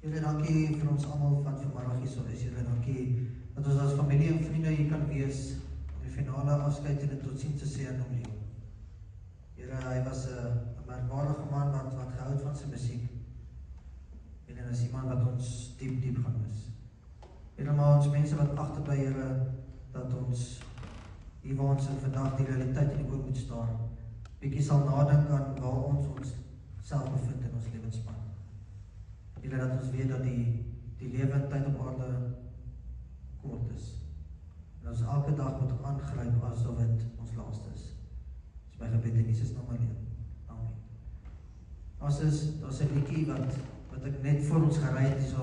Here, dankie vir ons almal van vanmiddag hier so is. Here, dankie dat ons as familie en vriende hier kan wees om die finale afskeid en totsiens te sê aan hom Leon. Here, hy was 'n merkwaardige man wat gehou het van sy musiek. En hy is iemand wat ons diep gaan mis. Here, maar ons mense wat agterbly, Here, dat ons hier waar ons vandag die realiteit in die oog moet staar, bietjie sal nadink aan waar ons self bevind in ons lewenspad. Here, dat ons weet dat die lewe en tyd op aarde kort is. En ons elke dag moet aangryp asof dit ons laaste is. Dis my gebed in Jesus naam alleen. Amen. Daar's 'n liedjie wat ek net voor ons gery het, so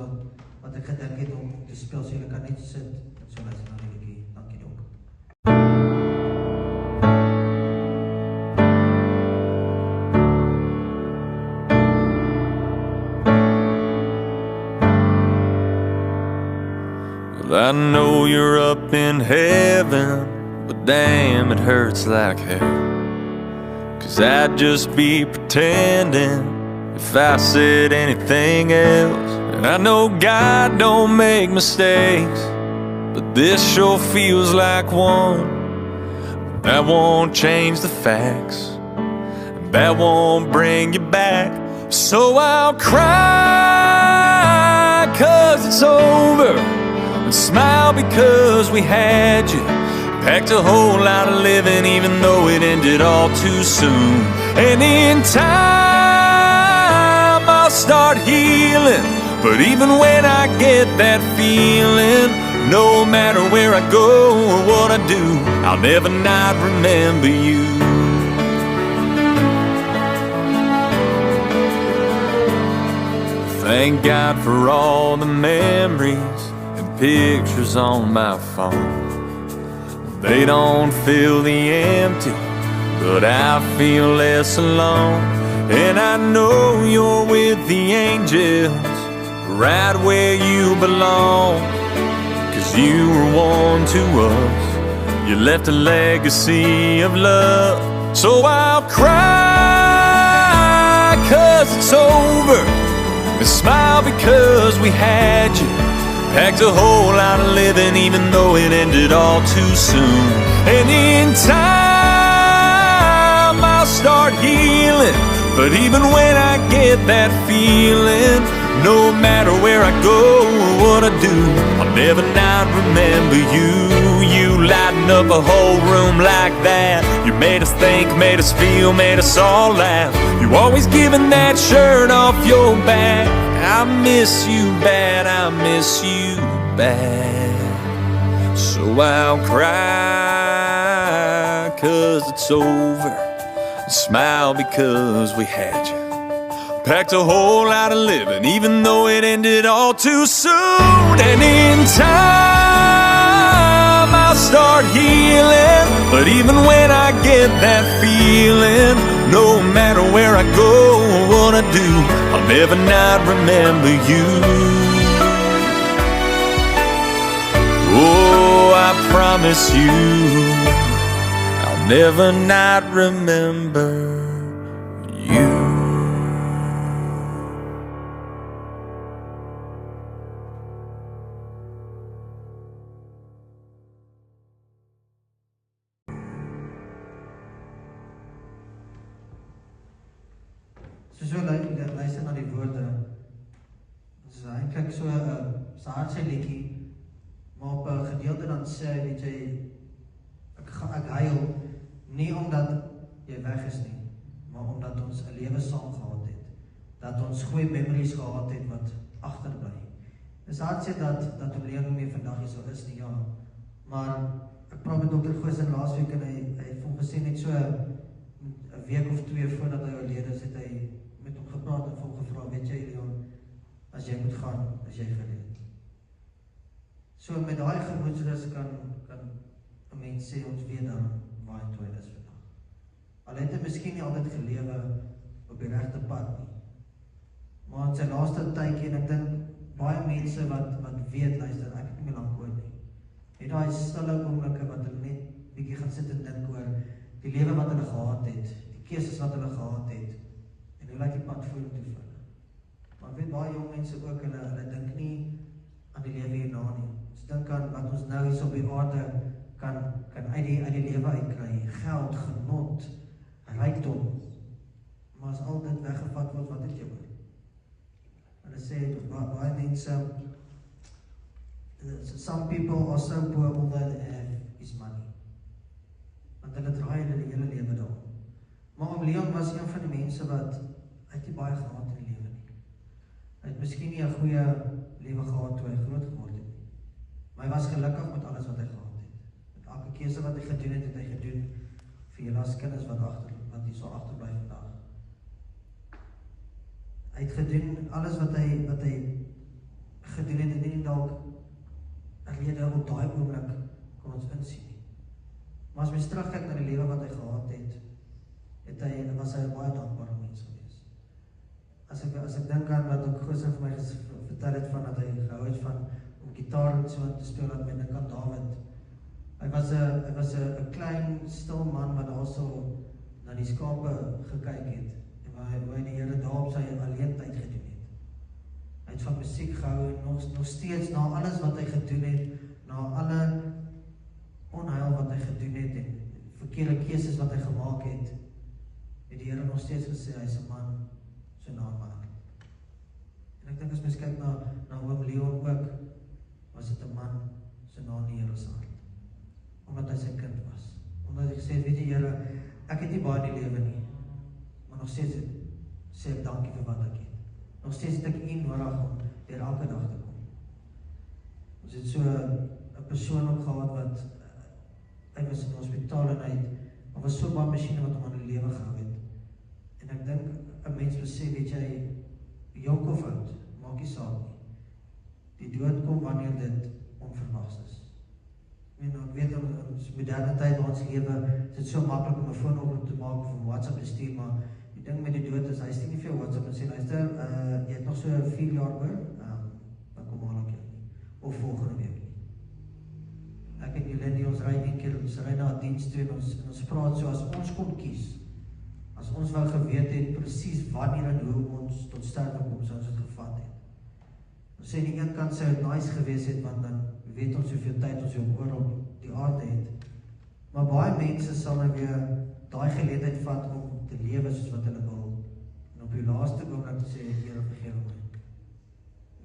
wat ek gedink het om te speel, so julle kan net sit en so luister na die liedjie. Dankie ook. I know you're up in heaven, but damn, it hurts like hell. 'Cause I'd just be pretending if I said anything else. And I know God don't make mistakes, but this sure feels like one. That won't change the facts, that won't bring you back. So I'll cry 'cause it's over, and smile because we had you. Packed a whole lot of living even though it ended all too soon. And in time I'll start healing, but even when I get that feeling, no matter where I go or what I do, I'll never not remember you. Thank God for all the memories and pictures on my phone. They don't fill the empty, but I feel less alone. And I know you're with the angels, right where you belong. 'Cause you were one to us, you left a legacy of love. So I'll cry 'cause it's over, and smile because we had you. Packed a whole lot of living even though it ended all too soon. And in time I'll start healing, but even when I get that feeling, no matter where I go or what I do, I'll never not remember you. You lighten up a whole room like that. You made us think, made us feel, made us all laugh. You always giving that shirt off your back. I miss you bad, I miss you bad. So I'll cry 'cause it's over, and smile because we had you. Packed a whole lot of living even though it ended all too soon. And in time I'll start healing, but even when I get that feeling, no matter where I go or what I do, I'll never not remember you. Oh, I promise you, I'll never not remember you. So luister na die woorde. Dit is eintlik so 'n hartseer liedjie, maar op 'n gedeelte dan sê hy, weet jy, ek huil nie omdat jy weg is nie, maar omdat ons 'n lewe saam gehad het, dat ons goeie memories gehad het wat agterbly. Dis hartseer dat om Leon nie vandag hier sou is nie, ja, maar ek praat met Dr. Goosen laasweek en hy het vir hom gesê net so 'n week of 2 voordat hy oorlede is, het hy met hom gepraat en vir hom gevra, weet jy Leon, as jy moet gaan, as jy gereed. So met daai gemoedsrus kan 'n mens sê ons weet dan waar hy toe is vandag. Al het hy miskien nie altyd gelewe op die regte pad nie, maar in sy laaste tydjie, en ek dink baie mense wat weet, luister, ek het nie meer lank ooit nie, het daai stille oomblikke wat hulle net bietjie gaan sit en dink oor die lewe wat hulle gehad het, die keuses wat hulle gehad het, en hoe lyk die pad vorentoe vir hulle. Maar weet baie jong mense ook, hulle dink nie aan die lewe hierna nie. Ons dink aan wat ons nou hier op die aarde kan uit die lewe uitkry, geld, genot, rykdom. Maar as al dit weggevat word, wat het jy oor? Hulle sê, baie mense, some people are so poor, all they have is money. Want hulle draai hulle die hele lewe daar. Maar Leon was een van die mense wat, hy het nie baie gehad in die lewe nie. Hy het miskien nie 'n goeie lewe gehad toe hy groot geword het nie. Maar hy was gelukkig met alles wat hy gehad het. Met elke keuse wat hy gedoen het, hy gedoen vir julle as kinders wat hier so agterbly vandag. Hy het gedoen alles wat hy gedoen het, en nie dalk 'n rede op daai oomblik kon ons insien nie. Maar as mens terugkyk na die lewe wat hy gehad het, was hy baie dankbare mens gewees. As ek dink aan wat ook Goos vir my vertel het van dat hy gehou het van om gitaar en so te speel, dat my dink aan Dawid. Hy was 'n klein, stil man wat also na die skape gekyk het, en waar hy die Here daar op sy alleentyd gedoen het. Hy het van musiek gehou, en nog steeds na alles wat hy gedoen het, na alle onheil wat hy gedoen het, en verkeerde keuses wat hy gemaak het die Here nog steeds gesê, hy is 'n man so na my hart. En ek dink as mens kyk na oom Leon ook, was dit 'n man so na die Here se hart. Omdat hy sy kind was. Omdat hy gesê het, weet jy Here, ek het nie baie in die lewe nie, maar nog steeds sê ek dankie vir wat ek het. Nog steeds het ek U nodig om deur elke dag te kom. Ons het so 'n persoon ook gehad wat, hy was in die hospitaal en hy was so baie masjiene wat hom aan die lewe gehou het. En ek dink, 'n mens wil sê, weet jy, jonk of oud, maak nie saak nie. Die dood kom wanneer dit onverwags is. Ek weet, in ons moderne tyd waar ons lewe, is dit so maklik om 'n foonoproep te maak of 'n WhatsApp te stuur, maar die ding met die dood is, hy stuur nie veel WhatsApp en sê, luister, jy het nog so 4 jaar oor, dan kom haal ek jou nie, of volgende week nie. Ek en Jolindi, ons ry een keer, ons ry na 'n diens toe, en ons praat so, as ons kon kies, as ons wel geweet het, presies wanneer en hoe ons tot sterwe kom, sou ons het gevat het. Ons sê, die een kant sou het nice gewees het, want dan weet ons hoeveel tyd ons oor op die aarde het. Maar baie mense sal nou weer daai geleentheid vat om te lewe soos wat hulle wil. En op die laaste oomblik te sê, Here vergewe my.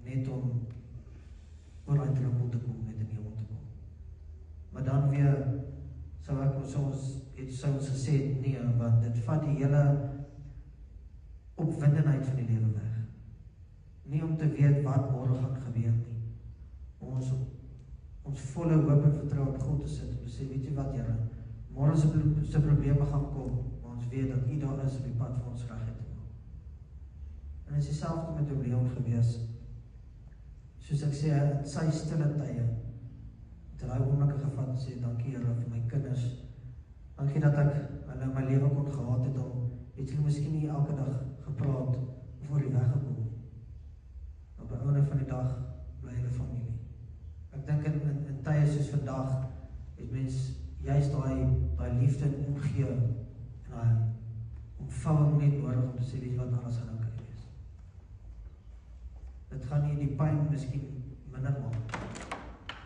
Net om oor daai drempel te kom, net in die hemel te kom. Maar dan weer sou ons gesê, nee, want dit vat die hele opwindendheid van die lewe weg. Nie om te weet wat môre gaan gebeur nie. Ons volle hoop en vertrou op God te sit, om te sê, weet jy wat Here, môre se probleme gaan kom, maar ons weet dat U daar is op die pad vir ons reg te maak. En dit is dieselfde met oom Leon gewees. Soos ek sê, in sy stille tye, het hy oomblikke gevat en sê, dankie Here vir my kinders, dankie dat ek hulle my lewe kon gehad het om, het jy miskien nie elke dag gepraat of oor die weg gekom. Op die einde van die dag bly hulle familie. Ek dink in tye soos vandag het mens juist daai liefde en omgee en daai omvouwing net nodig om te sê, weet jy wat, alles gaan oukei wees. Dit gaan nie die pyn miskien minder maak,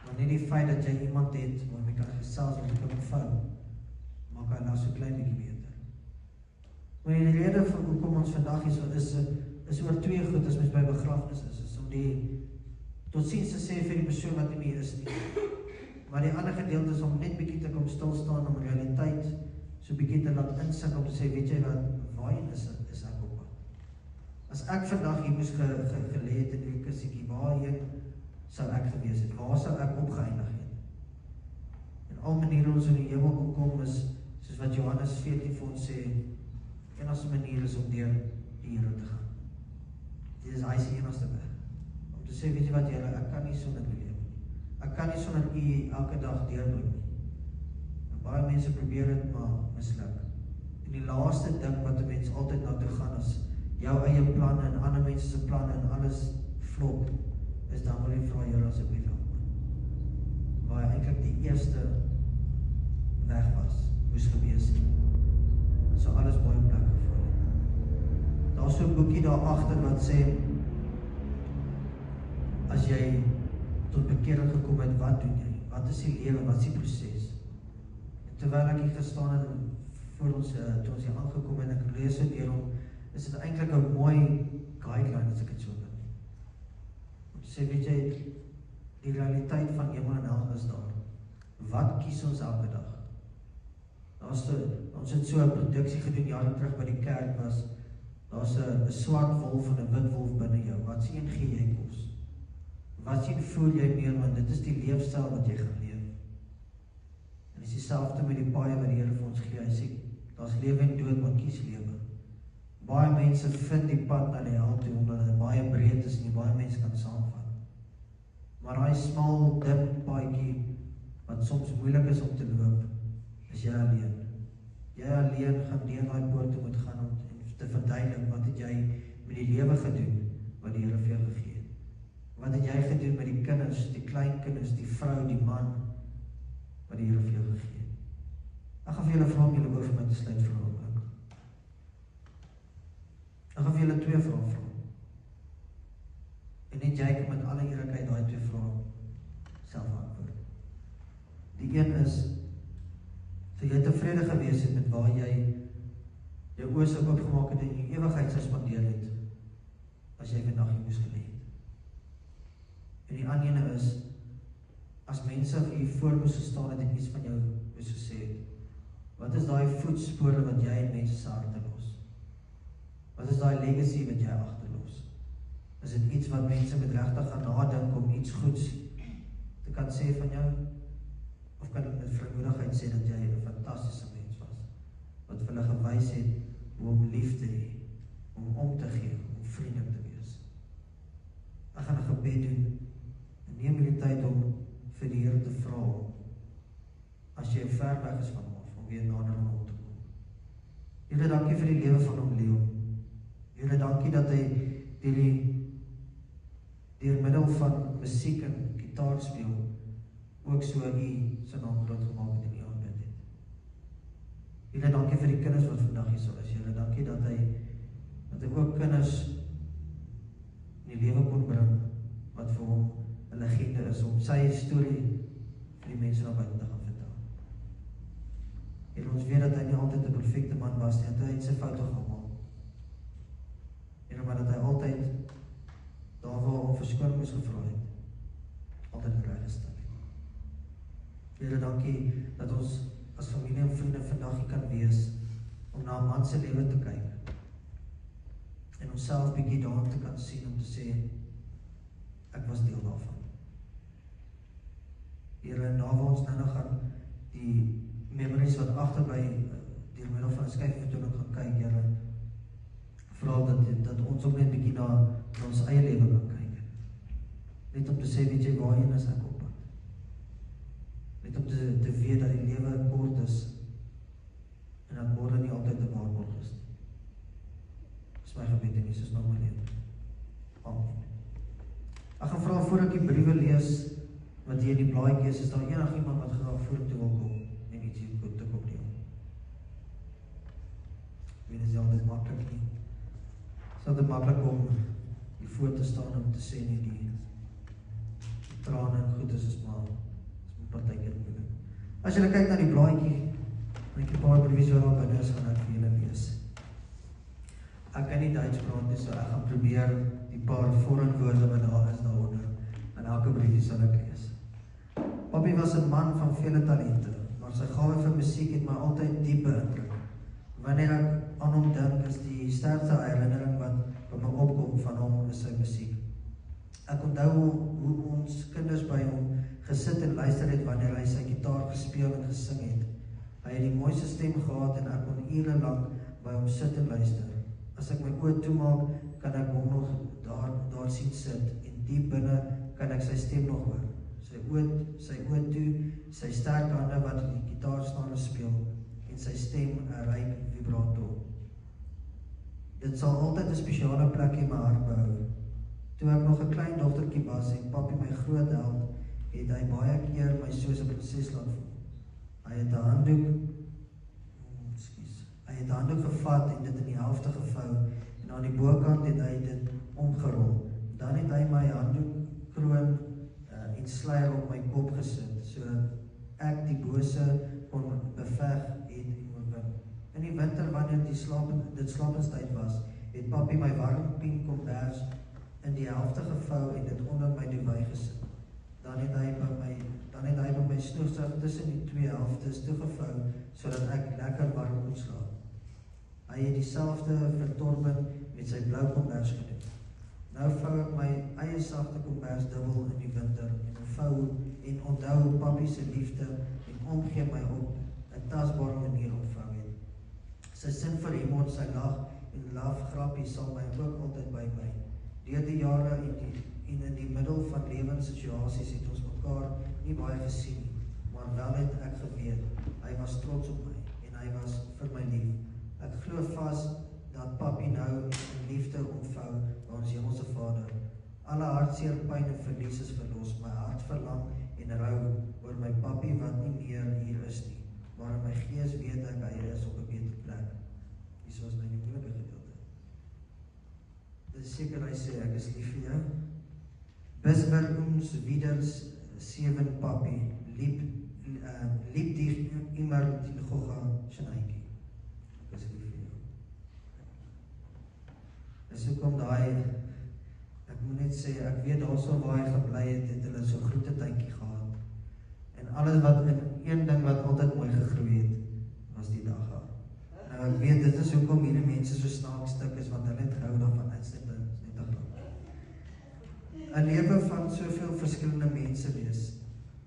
maar net die feit dat jy iemand het waarmee kan gesels en jy kan omvou, maak hy nou so klein bietjie beter. Maar die rede van hoekom ons vandag is oor 2 goed as mens by begrafnis is om die totsiens te sê vir die persoon wat nie meer is nie. Maar die ander gedeelte is om net bietjie te kom stilstaan om realiteit so bietjie te laat insink om te sê, weet jy wat, waarheen is ek op pad? As ek vandag hier moes gelê het in die kussiekie, waarheen sou ek gewees het? Waar sou ek opgeëindig het? En al maniere ons in die hemel kon kom is, soos wat Johannes 14 vir ons sê, enigste manier is om deur die Here te gaan. Dit is hy se enigste weg. Om te sê, weet jy wat Here, ek kan nie sonder U lewe nie. Ek kan nie sonder U elke dag deurbring nie. En baie mense probeer dit, maar misluk. En die laaste ding wat 'n mens altyd na toe gaan is jou eie planne en ander mense se planne en alles flop, is dan wil jy vra Here asseblief help my. Waar eintlik die eerste weg was, moes gewees het. So alles baie plek geval het. Daar is so 'n boekie daar agter wat sê, bekering gekom het, wat doen jy? Wat is die lewe? Wat is die proses? En terwyl ek hier gestaan het voor ons, toe ons hier aangekom en ek lees het deur hom, is dit eintlik 'n mooi guideline as ek dit so wil. Om te sê, weet jy, die realiteit van hemel en hel is daar. Wat kies ons elke dag? Ons het so 'n produksie gedoen jare terug by die kerk was, daar's 'n swart wolf en 'n wit wolf binne jou. Wat sien gee jy kos? Wat sien voel jy meer, want dit is die leefstyl wat jy gaan leef. En dis dieselfde met die paaie wat die Here vir ons gee. Hy sê, daar's lewe en dood, maar kies lewe. Baie mense vind die pad na die hel toe, omdat dit baie breed is en nie baie mense kan saamvat. Maar daai smal, dik paadjie, wat soms moeilik is om te loop, is jy alleen. Jy alleen gaan deur daai poort toe moet gaan om te verduidelik wat het jy met die lewe gedoen wat die Here vir jou gegee het. Wat het jy gedoen met die kinders, die kleinkinders, die vrou, die man wat die Here vir jou gegee het. Ek gaan vir julle vra om julle oor vir my te sluit vir 'n oomblik. Ek gaan vir julle 2 vrae vra. En net jy kan met alle eerlikheid daai 2 vrae self antwoord. Die een is, sou jy tevrede gewees het met waar jy jou oë sou oopgemaak het en jou ewigheid sou spandeer het, as jy vandag hier moes gelê het. En die ander ene is, as mense vir jou voor moes gestaan het en iets van jou moes gesê het, wat is daai voetspore wat jy in mense se harte los? Wat is daai legacy wat jy agterlos? Is dit iets wat mense met regtig gaan nadink om iets goeds te kan sê van jou? Of kan ek met vrymoedigheid sê dat jy 'n fantastiese mens was, wat vir hulle gewys het hoe om lief te hê, om te gee, om vriendelik te wees. Ek gaan 'n gebed doen en neem die tyd om vir die Here te vra, as jy ver weg is van hom, om weer nader aan hom te kom. Here, dankie vir die lewe van hom Leon. Here, dankie dat hy deur middel van musiek en gitaar speel, ook so U se naam groot gemaak het en U aanbid het. Here, dankie vir die kinders wat vandag hier sal is. Here, dankie dat hy ook kinders in die lewe kon bring, wat vir hom 'n legende is, om sy storie vir die mense na buite te gaan vertel. Here, ons weet dat hy nie altyd 'n perfekte man was nie, dat hy het sy foute gemaak. Here, maar dat hy altyd daar waar hom verskoning moes gevra het, altyd reg gestaan het. Here, dankie dat ons as familie en vriende vandag hier kan wees, om na 'n man se lewe te kyk, en onsself bietjie daarin te kan sien, om te sê, ek was deel daarvan. Here, na waar ons nou gaan die memories wat agterby deur middel van 'n skyfvertoning gaan kyk, Here, vra dat ons ook net bietjie na ons eie lewe kan kyk. Net om te sê, weet jy, waarheen is ek op pad? Net om te weet dat die lewe kort is en dat môre nie altyd 'n waarborg is nie. Dis my gebed in Jesus naam alleen. Amen. Ek gaan vra voor ek die briewe lees wat hier in die blaadjie is daar enigiemand wat graag vorentoe wil kom en iets hier te kom deel? Ek weet dis altyd maklik nie. Is altyd maklik om hier voor te staan om te sê nie, die trane en goed is maar partykeer moeilik. As jy kyk na die blaadjie, en ek 'n paar briewe wat daar binne is, gaan ek vir julle lees. Ek kan nie Duits praat nie, so ek gaan probeer die paar foreign-woorde wat daar is daaronder, en elke briefie sal ek lees. Papi was 'n man van vele talente, maar sy gawe vir musiek het my altyd diep beïndruk. Wanneer ek aan hom dink, is die sterkste herinnering wat by my opkom van hom is sy musiek. Ek onthou hoe ons kinders by hom gesit en luister het wanneer hy sy gitaar gespeel en gesing het. Hy het die mooiste stem gehad en ek kon ure lank by hom sit en luister. As ek my oë toemaak, kan ek hom nog daar sien sit en diep binne kan ek sy stem nog hoor. Sy oë toe, sy sterk hande wat die gitaarsnare speel en sy stem 'n ryk vibrato. Dit sal altyd 'n spesiale plek in my hart behou. Toe ek nog 'n klein dogtertjie was en papi my groot held, het hy baie keer my soos 'n prinses laat voel. Hy het 'n handdoek gevat en dit in die helfte gevou en aan die bokant het hy dit omgerol. Dan het hy my handdoek kroon en sluier op my kop gesit, sodat ek die bose kon beveg en oorwin. In die winter, wanneer dit slapenstyd was, het papi my warm pien kombers in die helfte gevou en dit onder my duvet gesit. Dan het hy by my snoersig tussen die twee helftes toegevou, sodat ek lekker warm kon slaap. Hy het dieselfde vertorben met sy blou kombers gedoen. Nou vou ek my eie sagte kombers dubbel in die winter en onthou papi se liefde en omgee my op 'n tasbare manier ontvou het. Sy sin vir humor, sy lag en lafgrappies sal my ook altyd by my. Deur die jare en in die middel van lewenssituasies het ons mekaar nie baie gesien nie, maar wel het ek geweet, hy was trots op my en hy was vir my lief. Ek glo vas dat papi nou in liefde ontvou by ons Hemelse Vader. Alle hartseer, pyn en verlies is verlos. My hart verlang en rou oor my papi wat nie meer hier is nie. Maar in my gees weet ek hy is op 'n beter plek. Hier is nou die moeilike gedeelte. Dit is seker hy sê ek is lief vir jou. Bis wir uns wieder sehen, papi, lieb dich immer die Goga Schneiki. Ek is lief vir jou. Dis hoekom daai, ek moet net sê, ek weet daarso waar hy gebly het hulle so groete tydjie gehad. En alles wat in een ding wat altyd mooi gegroei het, was die dagga. Nou ek weet, dit is hoekom hierdie mense so snaakstuk is, want hulle het gehou daarvan uitsluit, net 'n grap. 'n lewe van soveel verskillende mense wees.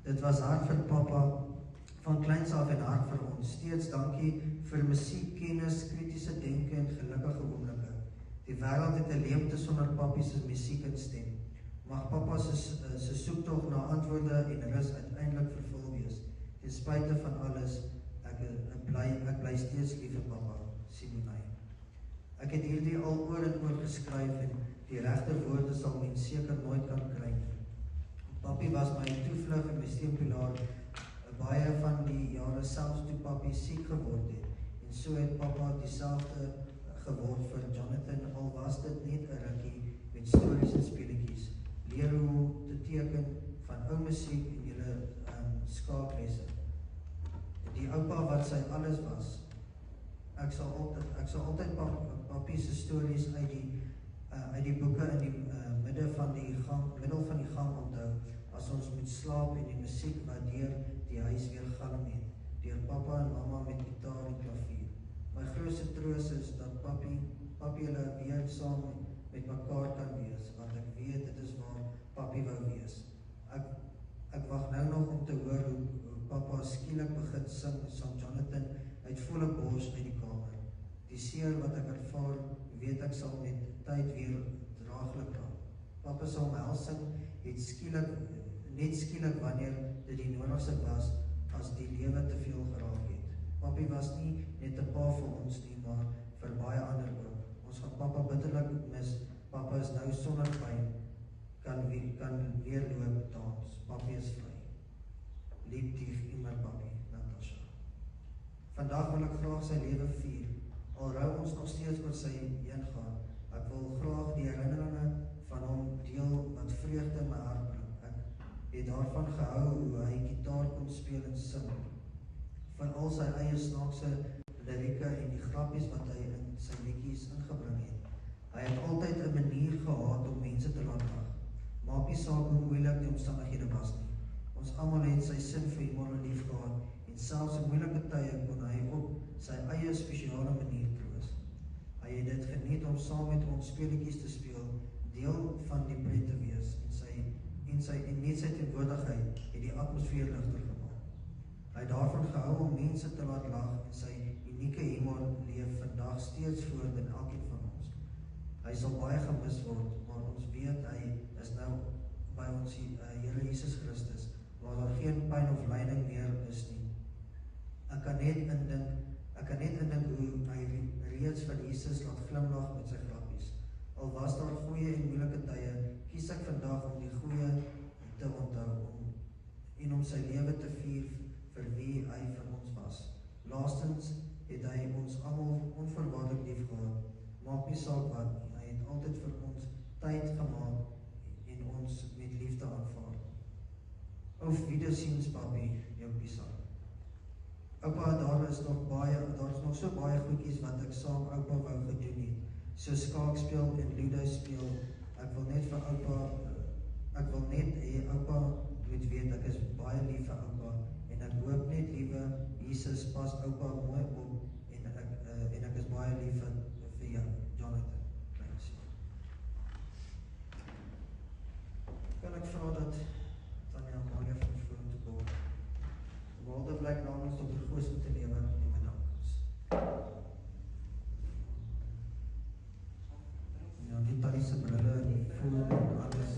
Dit was hard vir pappa, van kleins af en hard vir ons. Steeds dankie vir musiek, kennis, kritiese denke en gelukkige oomblikke. Die wêreld het 'n leemte sonder papi se musiek en stem. Mag pappa se soektog na antwoorde en rus uiteindelik vervul wees. Ten spyte van alles, ek bly steeds lief vir pappa, Simonai. Ek het hierdie al oor en oor geskryf en die regte woorde sal mens seker nooit kan kry nie. Papi was my toevlug en my steunpilaar baie van die jare, selfs toe papi siek geword het. En so het pappa dieselfde geword vir Jonathan, al was dit net 'n rukkie met stories en speletjies. Leer hoe te teken van ou musiek en julle skaaklesse. Die oupa wat sy alles was. Ek sal altyd papi se stories uit die boeke in die middel van die gang onthou, as ons moet slaap en die musiek wat deur die huis weer galm het, deur pappa en mamma met gitaar en klavier. My grootste troos is dat papi hulle weer saam met mekaar kan wees, want ek weet dit is waar papi wou wees. Ek wag nou nog om te hoor hoe pappa skielik begin sing saam Jonathan uit volle bors uit die kamer. Die seer wat ek ervaar, weet ek sal met tyd weer draaglik raak. Pappa se omhelsing het net skielik wanneer dit die nodigste was, as die lewe te veel geraak het. Papi was nie net 'n pa vir ons nie, maar vir baie ander ook. Ons gaan pappa bitterlik mis. Pappa is nou sonder pyn, kan weer loop, dans. Papi is vry. Lieb dich immer, papi, Natasha. Vandag wil ek graag sy lewe vier, al rou ons nog steeds oor sy heengaan. Ek wil graag die herinneringe van hom deel wat vreugde in my hart bring. Ek het daarvan gehou hoe hy gitaar kon speel en sing. Van al sy eie snaakse lirieke en die grappies wat hy in sy liedjies ingebring het. Hy het altyd 'n manier gehad om mense te laat lag. Maak nie saak hoe moeilik die omstandighede was nie. Ons almal het sy sin vir humor lief gehad en selfs in moeilike tye kon hy op sy eie spesiale manier troos. Hy het dit geniet om saam met ons speletjies te speel, deel van die pret te wees en net sy teenwoordigheid het die atmosfeer ligter gemaak. Hy het daarvan gehou om mense te laat lag en sy unieke humor leef vandag steeds voort in elkeen van ons. Hy sal baie gemis word, maar ons weet hy is nou by ons Here Jesus Christus, waar daar geen pyn of lyding meer is nie. Ek kan net indink hoe hy reeds vir Jesus laat glimlag met sy grappies. Al was daar goeie en moeilike tye, kies ek vandag om die goeie te onthou en om sy lewe te vier vir wie hy vir ons was. Laastens het hy ons almal onvoorwaardelik lief gehad. Maak nie saak wat nie, hy het altyd vir ons tyd gemaak en ons met liefde aanvaar. Of wiederziens papi, jou Pisa. Oupa, daar is nog so baie goedjies wat ek saam oupa wou gedoen het. So skaak speel en ludo speel. Ek wil net hê oupa moet weet ek is baie lief vir oupa en ek hoop net liewe Jesus pas oupa mooi op en ek is baie lief vir jou, Jonathan. Kan ek vra dat Tanya Maria van vroeg te boord. Walde blyk namens Dr. Goos om te lewe en bedank ons. Ja, die Thaise brille en die voel en alles.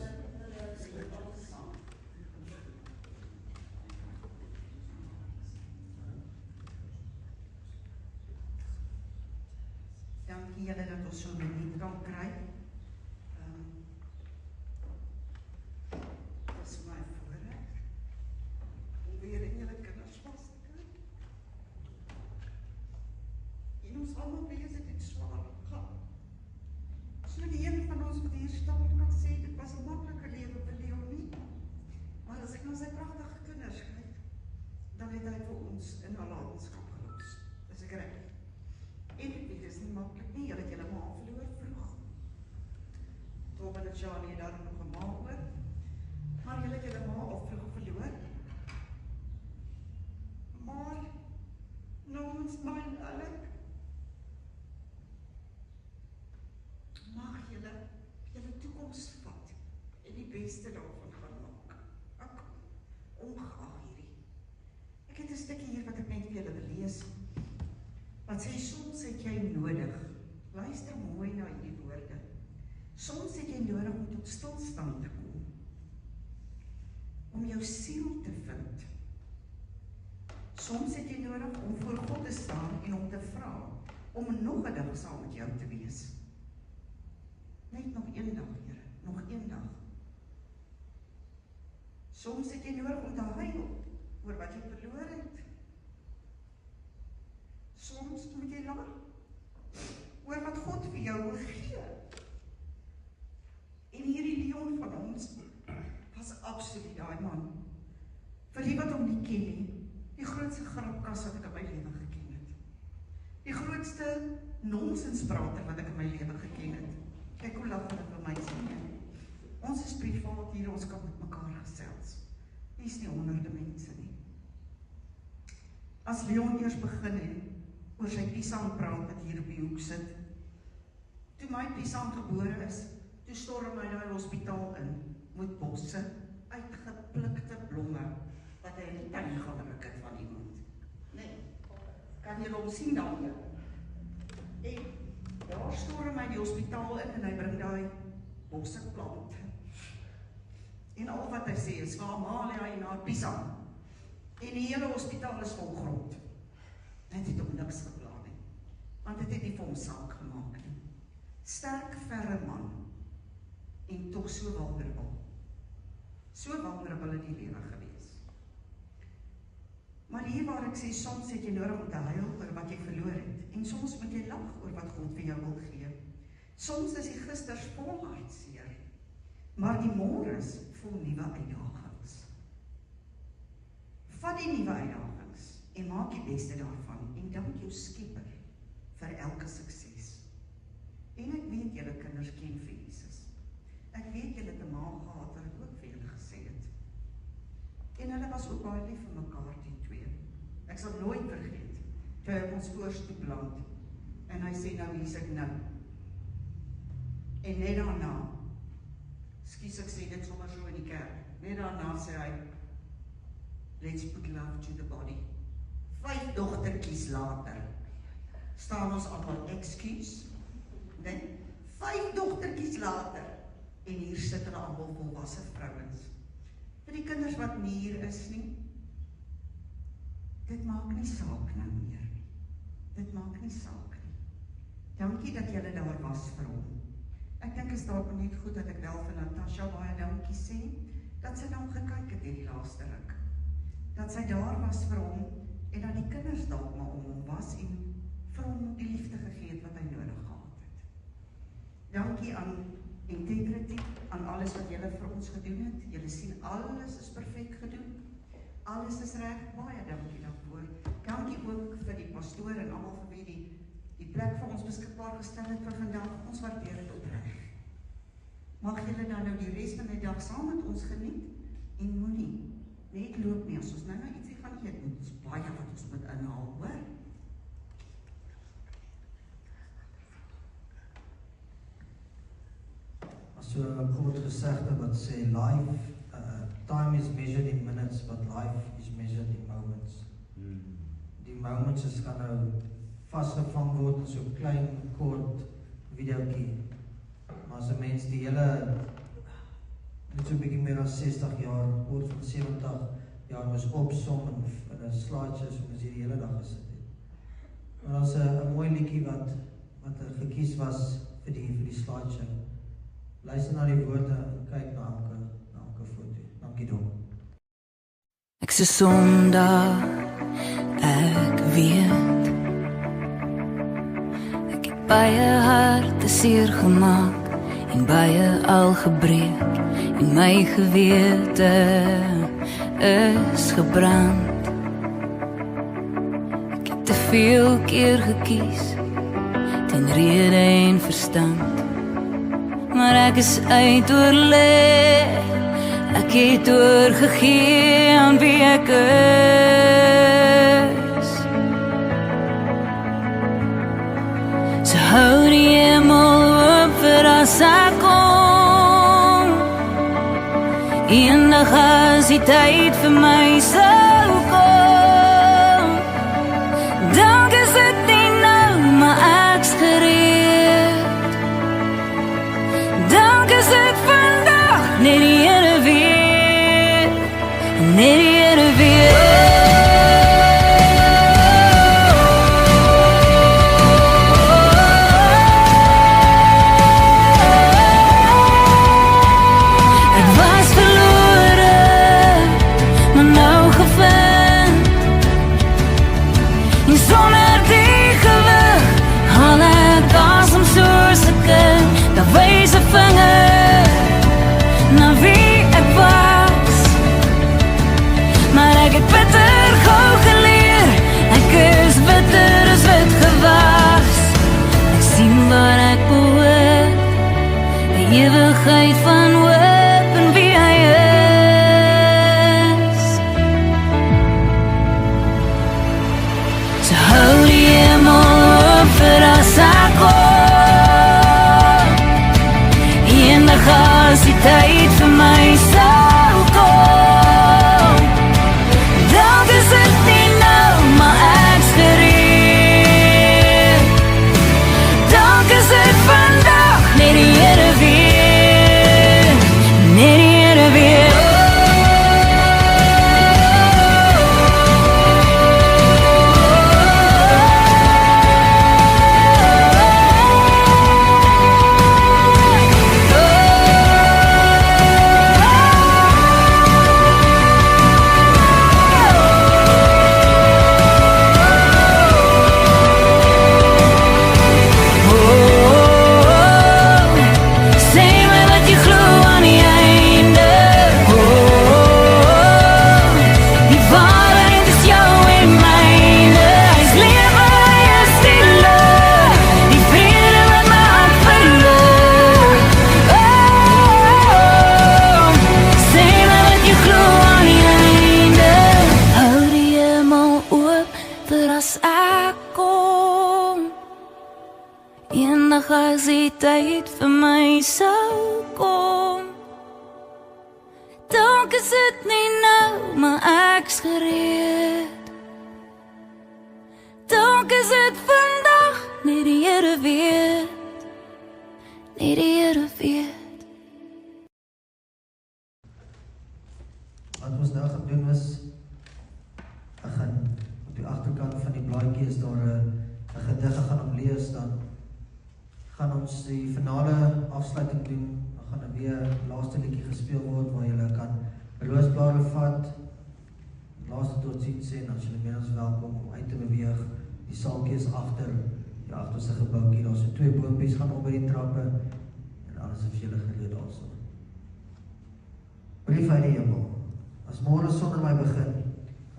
Dankie julle dat ons so 'n minuut kan kry. Dit is my voorreg om weer in julle kinders vas te kry. En ons almal weet dit het swaar gegaan. So die een van ons wat hier staan kan sê dit was 'n maklike lewe vir Leonie. Maar as ek na sy pragtige kinders kyk, dan het hy vir ons in nalatenskap gelos. Dis ek reg. En ek weet, dit is nie makkelijk nie, julle het julle ma verloor vroeg. Tobin en Shani het daar nog 'n ma oor, maar julle het julle ma al vroeg verloor. Maar, namens my en Alec, mag julle toekoms vat en die beste daarvan gaan maak. Ek ongeag hierdie. Ek het 'n stukkie hier wat ek net vir julle wil lees. Wat sê, soms het jy nodig, luister mooi na die woorde, soms het jy nodig om tot stilstand te kom, om jou siel te vind. Soms het jy nodig om voor God te staan en om te vra, om nog 'n dag saam met jou te wees. Net nog een dag, Here, nog een dag. Soms het jy nodig om te huil oor wat jy verloor het. Soms moet jy lag oor wat God vir jou wil gee. En hierdie Leon van ons was absoluut daai man. Vir die wat hom nie ken nie, die grootste grapkas wat ek in my lewe geken het. Die grootste nonsensprater wat ek in my lewe geken het. Kyk hoe lag hulle vir my sien. Ons is privaat hier, ons kan met mekaar gesels. Hier is nie honderde mense nie. As Leon eers begin het, oor sy Pisang praat wat hier op die hoek sit. Toe my Pisang gebore is, toe storm hy daai hospitaal in, met bosse, uitgeplikte blomme, wat hy in die tuin gaan ruk het van iemand. Nee, kan jy hom sien daar? En daar storm hy die hospitaal in en hy bring daai bosse plant. En al wat hy sê is, waar maal hy na Pisang? En die hele hospitaal is vol grond. Dit het hom niks geplan nie, want dit het nie vir hom saak gemaak nie. Sterk, verre man, en toch so vulnerable. So vulnerable in die lewe gewees. Maar hier waar ek sê, soms het jy nodig om te huil oor wat jy verloor het, en soms moet jy lag oor wat God vir jou wil gee. Soms is die gisters vol hartseer, maar die môres vol nuwe uitdagings. Vat die nuwe uitdagings en maak die beste daarvan en dank jou Skepper vir elke sukses. En ek weet julle kinders ken vir Jesus. Ek weet julle het 'n ma gehad wat ek ook vir julle gesê het. En hulle was ook baie lief vir mekaar, die twee. Ek sal nooit vergeet, toe hy op ons voorstoep land, en hy sê nou, hier's ek nou. En net daarna, skus ek sê dit sommer so in die kerk, net daarna sê hy, let's put love to the body. 5 dogtertjies later, staan ons allemaal excuse, nee, 5 dogtertjies later, en hier sit hulle allemaal volwasse vrouens. Vir die kinders wat nie hier is nie, dit maak nie saak nou meer nie. Dit maak nie saak nie. Dankie dat julle daar was vir hom. Ek dink is dalk net goed dat ek wel vir Natasha baie dankie sê, dat sy dan gekyk het hierdie laaste ruk. Dat sy daar was vir hom, en dat die kinders dalk maar om hom was, en vir hom die liefde gegee het wat hy nodig gehad het. Dankie aan integrity aan alles wat julle vir ons gedoen het. Julle sien alles is perfek gedoen. Alles is reg. Baie dankie daarvoor. Dankie ook vir die pastoor en almal vir wie die plek vir ons beskikbaar gestel het vir vandag. Ons waardeer dit opreg. Mag julle dan nou die res van die dag saam met ons geniet en moenie net loop nie. As ons nou ietsie gaan eet, moet ons baie wat ons moet inhaal, hoor? So 'n groot gesegde wat sê life, time is measured in minutes, but life is measured in moments. Die moments is gaan nou vasgevang word in so 'n klein kort videoetjie. Maar as 'n mens die hele net so 'n bietjie meer as 60 jaar, kort van 70 jaar moes opsom in 'n slideshow so ons hier die hele dag gesit het. Maar daar's 'n mooi liedjie wat gekies was vir die slideshow. Luister na die woorde en kyk na elke foto. Dankie Dom. Ek's 'n sondaar, ek weet. Ek het baie hartseer gemaak en baie al gebreek en my gewete is gebrand. Ek het te veel keer gekies teen rede en verstand. Maar ek is uit oorlê, ek het oorgegee aan wie ek is. So hou die hemel oop vir as ek kom. Eendag as die tyd vir my sou kom, dan is dit nie nou, maar ek's gereed. Dank is dit vandag, net die Here weet, net die Here weet. Ek was verlore, maar nou gevind. En sonder die gewig, haal ek asem soos 'n kind. Daar wys 'n vinger na wie ek was, maar ek het bitter gou geleer, ek is bitter as wit gewas. Ek sien waar ek behoort, die ewigheid van hoop en wie hy is. So hou die hemel oop vir as ek kom. As die tyd vir my sou kom, dan is dit nie nou, maar ek's gereed. Dan is dit vandag, net die Here weet, net die Here weet. Eendag as die tyd vir my sou kom, dan is dit nie nou, maar ek's gereed. Dan is dit vandag, net die Here weet, net die Here weet. Wat ons nou gaan doen is, ek gaan op die agterkant van die blaadjie is daar 'n gedig gaan om lees dan. Gaan ons die finale afsluiting doen, dan gaan weer laaste liedjie gespeel word waar julle kan roosblare vat, laaste totsiens sê en as julle meer as welkom om uit te beweeg. Die saaltjie is agter die agterste gebouetjie, daar's so 2 boontjies gaan op by die trappe en en alles is vir julle geleer daarso. Brief uit die hemel, as môre son in my begin,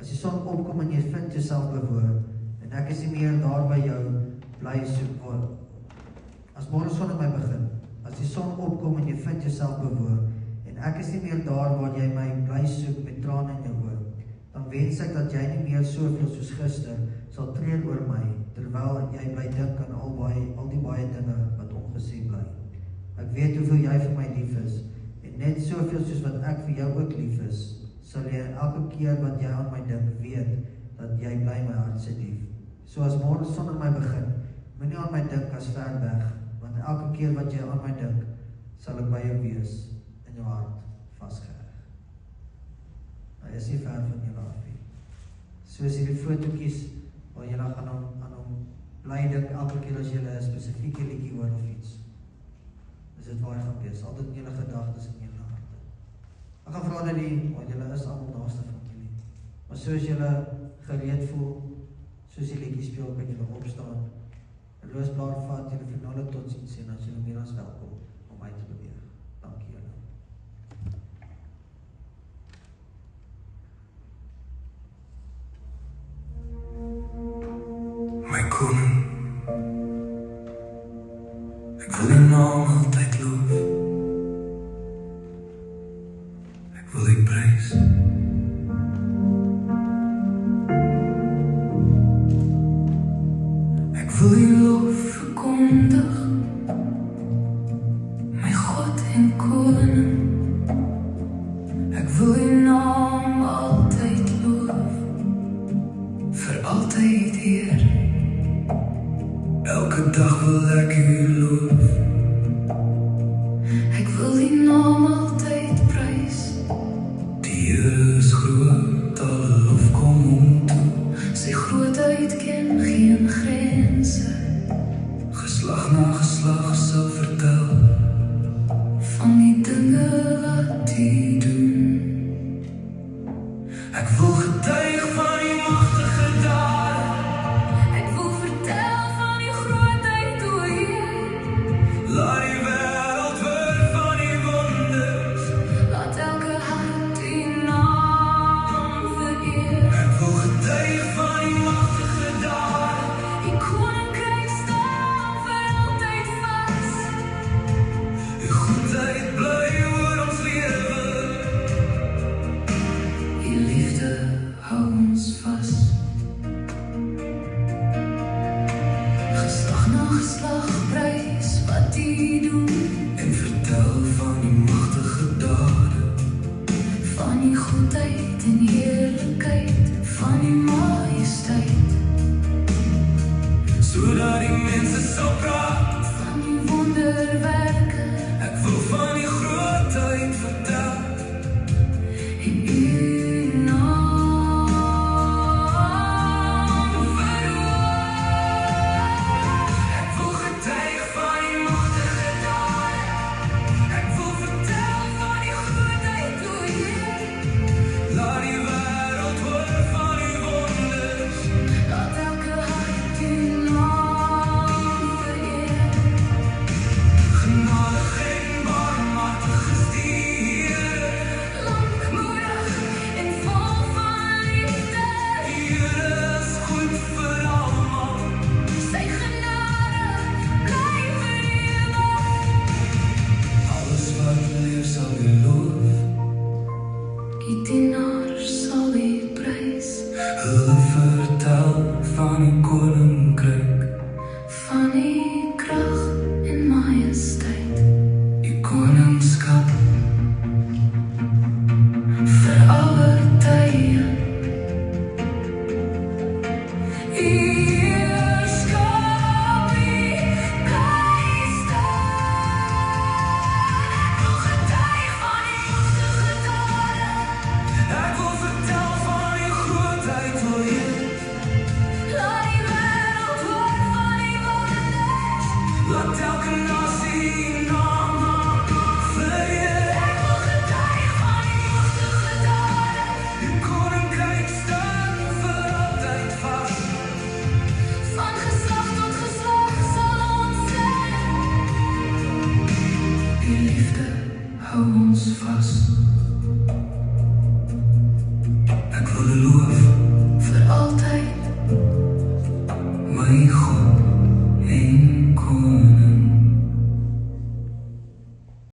as die son opkom en jy vind jouself bewoon, en ek is nie meer daar by jou, bly soek word. As môre son in my begin, as die son opkom en jy vind jouself bewoon, en ek is nie meer daar waar jy my bly soek met trane in jou oë, dan wens ek dat jy nie meer soveel soos gister sal treur oor my, terwyl jy bly dink aan al die baie dinge wat ongesê bly. Ek weet hoeveel jy vir my lief is, en net soveel soos wat ek vir jou ook lief is, sal jy elke keer wat jy aan my dink, weet dat jy bly my hart se lief. So as môre son in my begin, moenie aan my dink as ver weg, want elke keer wat jy aan my dink, sal ek by jou wees, in jou hart vasgeheg. Hy is nie ver van julle af nie. Soos hierdie fotootjies, waar julle gaan aan hom bly dink, elke keer as julle 'n spesifieke liedjie hoor of iets, is dit waar hy gaan wees, altyd in julle gedagtes en julle harte. Ek gaan vra dat want julle is almal naaste familie, maar soos julle gereed voel, soos die liedjie speel, kan julle opstaan, 'n roosblaar vat, julle finale totsiens sê, en as julle meer as welkom om uit te beweeg. Dankie julle. My koning, ek wil die naam altyd loof, ek wil die prys, ek wil die lof verkondig, my God en koning, ek wil die naam altyd loof, vir altyd Heer. Elke dag wil ek u loof, ek wil die naam altyd prys. Die Here is groot, alle lof kom hom toe, sy grootheid ken geen grense. Geslag na geslag sal vertel van die dinge wat hy doen. Ek wil getuig van die magtige dade, ek wil vertel van die grootheid o Heer. Laat die wêreld hoor van die wonders, laat elke hart die naam vereer. Ek wil getuig van die magtige dade, die koninkryk staan vir altyd vas. Die goedheid bly oor ons lewe, die liefde hou ons vas. Geslag na geslag prys wat hy doen, en vertel van die magtige dade, van die goedheid en heerlikheid, van die majesteit, sodat die mense sal praat van die wonderwerke. Ek wil van die grootheid vertel, en u naam verhoog. Ek wil getuig van die magtige dade, ek wil vertel van die grootheid o Heer. Laat die wêreld hoor van die wonders, laat elke hart u naam vereer. vas.